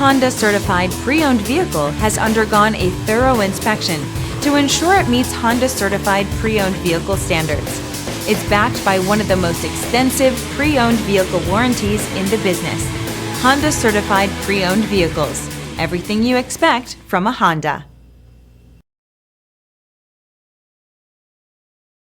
Honda certified pre-owned vehicle has undergone a thorough inspection to ensure it meets Honda certified pre-owned vehicle standards. It's backed by one of the most extensive pre-owned vehicle warranties in the business. Honda certified pre-owned vehicles. Everything you expect from a Honda.